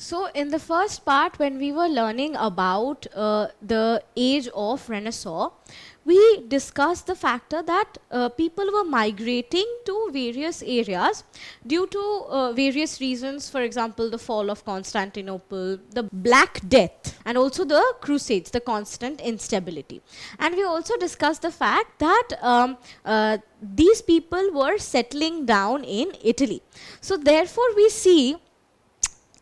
So, in the first part, when we were learning about the age of Renaissance, we discussed the factor that people were migrating to various areas due to various reasons. For example, the fall of Constantinople, the Black Death, and also the Crusades, the constant instability. And we also discussed the fact that these people were settling down in Italy. So, therefore, we see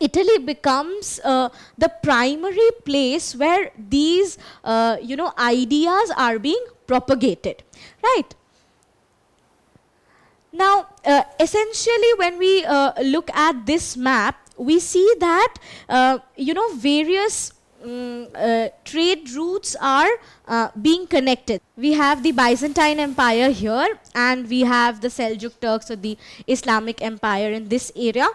Italy becomes the primary place where these, ideas are being propagated, right? Now, essentially, when we look at this map, we see that, various trade routes are being connected. We have the Byzantine Empire here, and we have the Seljuk Turks or the Islamic Empire in this area.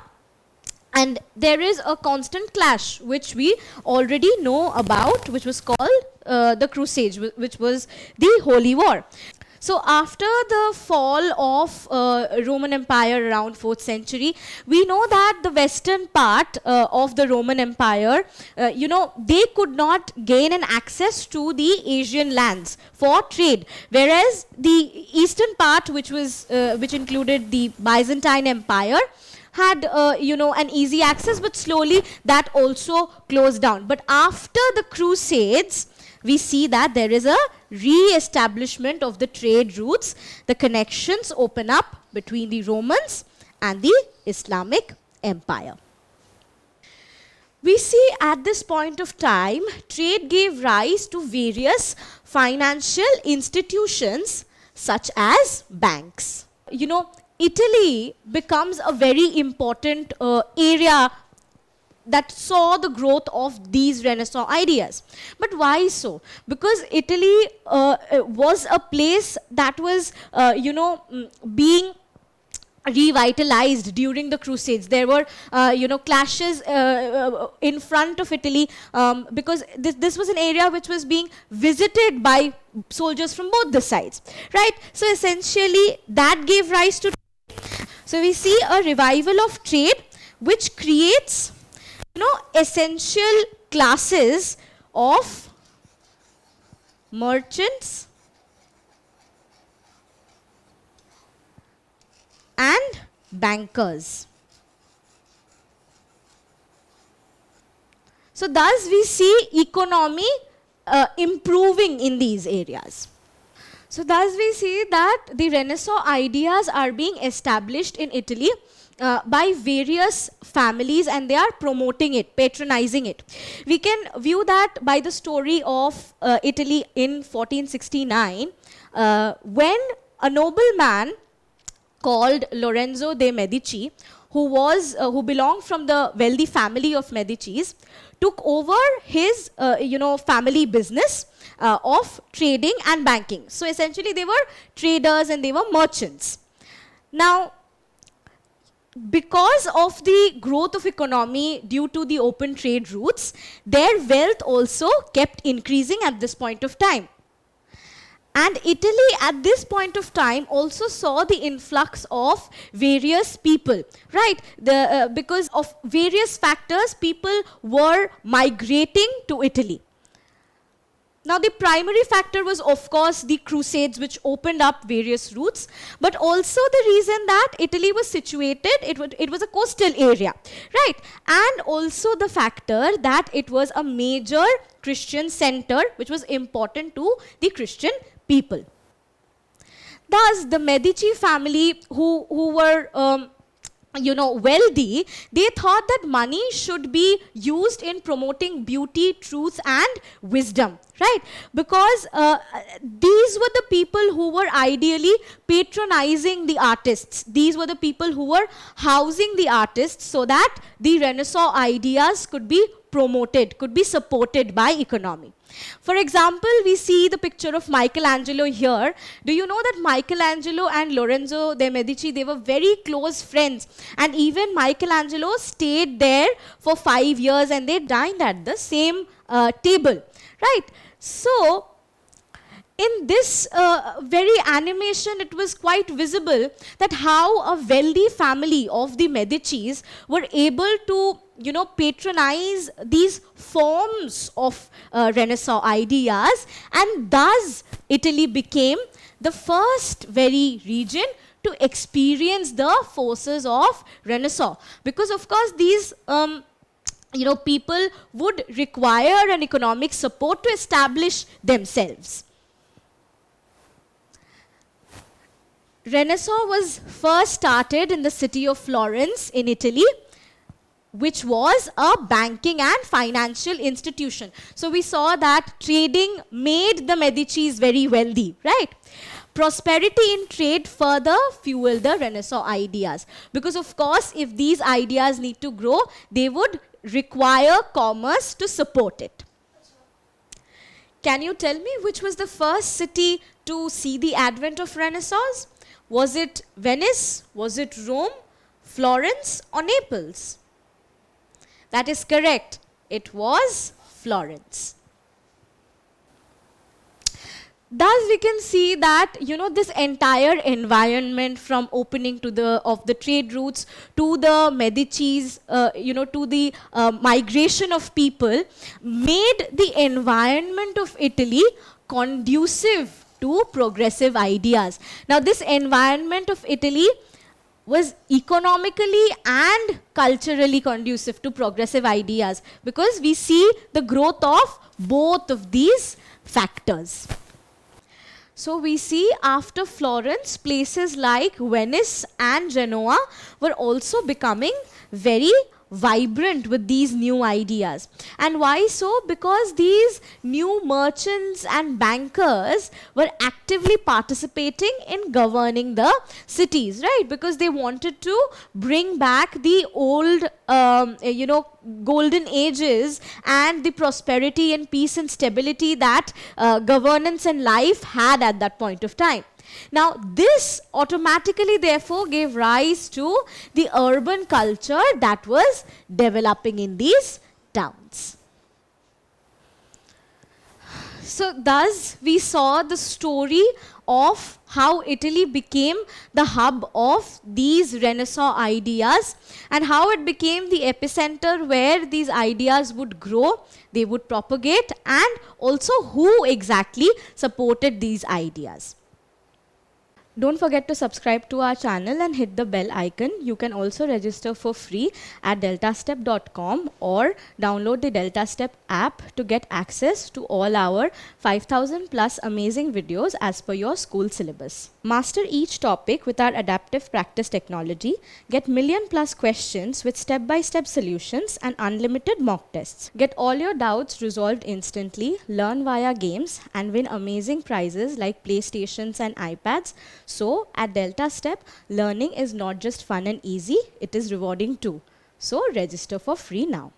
And there is a constant clash, which we already know about, which was called the Crusades, which was the Holy War. So after the fall of Roman Empire around 4th century, we know that the western part of the Roman Empire, they could not gain an access to the Asian lands for trade, whereas the eastern part, which included the Byzantine Empire, had an easy access, but slowly that also closed down. But after the Crusades, we see that there is a re-establishment of the trade routes. The connections open up between the Romans and the Islamic Empire. We see at this point of time, trade gave rise to various financial institutions such as banks. Italy becomes a very important area that saw the growth of these Renaissance ideas. But why so? Because Italy was a place that was, being revitalized during the Crusades. There were, clashes in front of Italy because this was an area which was being visited by soldiers from both the sides, right? So essentially, that gave rise to. So we see a revival of trade, which creates, essential classes of merchants and bankers. So thus we see economy improving in these areas. So thus we see that the Renaissance ideas are being established in Italy by various families, and they are promoting it, patronizing it. We can view that by the story of Italy in 1469, when a nobleman called Lorenzo de' Medici, who belonged from the wealthy family of Medicis, took over his family business of trading and banking. So essentially they were traders and they were merchants. Now, because of the growth of economy due to the open trade routes, their wealth also kept increasing at this point of time. And Italy at this point of time also saw the influx of various people, right? Because of various factors, people were migrating to Italy. Now, the primary factor was, of course, the Crusades, which opened up various routes, but also the reason that Italy was situated, it was a coastal area, right? And also the factor that it was a major Christian center, which was important to the Christian people. Thus, the Medici family, who were wealthy, they thought that money should be used in promoting beauty, truth, and wisdom, right? Because these were the people who were ideally patronizing the artists. These were the people who were housing the artists so that the Renaissance ideas could be promoted, could be supported by economy. For example, we see the picture of Michelangelo here. Do you know that Michelangelo and Lorenzo de' Medici, they were very close friends, and even Michelangelo stayed there for 5 years and they dined at the same table, right? So in this very animation, it was quite visible that how a wealthy family of the Medicis were able to, you know, patronize these forms of Renaissance ideas, and thus Italy became the first very region to experience the forces of Renaissance. Because of course these you know, people would require an economic support to establish themselves. Renaissance was first started in the city of Florence in Italy, which was a banking and financial institution. So we saw that trading made the Medicis very wealthy, right? Prosperity in trade further fueled the Renaissance ideas. Because of course, if these ideas need to grow, they would require commerce to support it. Can you tell me which was the first city to see the advent of Renaissance? Was it Venice? Was it Rome, Florence, or Naples? That is correct. It was Florence. Thus we can see that, you know, this entire environment from opening to of the trade routes to the Medicis, you know, to the migration of people made the environment of Italy conducive to progressive ideas. Now this environment of Italy was economically and culturally conducive to progressive ideas, because we see the growth of both of these factors. So we see after Florence, places like Venice and Genoa were also becoming very vibrant with these new ideas. And why so? Because these new merchants and bankers were actively participating in governing the cities, right? Because they wanted to bring back the old, you know, golden ages and the prosperity and peace and stability that governance and life had at that point of time. Now, this automatically, therefore, gave rise to the urban culture that was developing in these towns. So, thus, we saw the story of how Italy became the hub of these Renaissance ideas and how it became the epicenter where these ideas would grow, they would propagate, and also who exactly supported these ideas. Don't forget to subscribe to our channel and hit the bell icon. You can also register for free at deltastep.com or download the DeltaStep app to get access to all our 5,000 plus amazing videos as per your school syllabus. Master each topic with our adaptive practice technology, get million plus questions with step-by-step solutions and unlimited mock tests. Get all your doubts resolved instantly, learn via games, and win amazing prizes like PlayStations and iPads. So at DeltaStep, learning is not just fun and easy, it is rewarding too. So register for free now.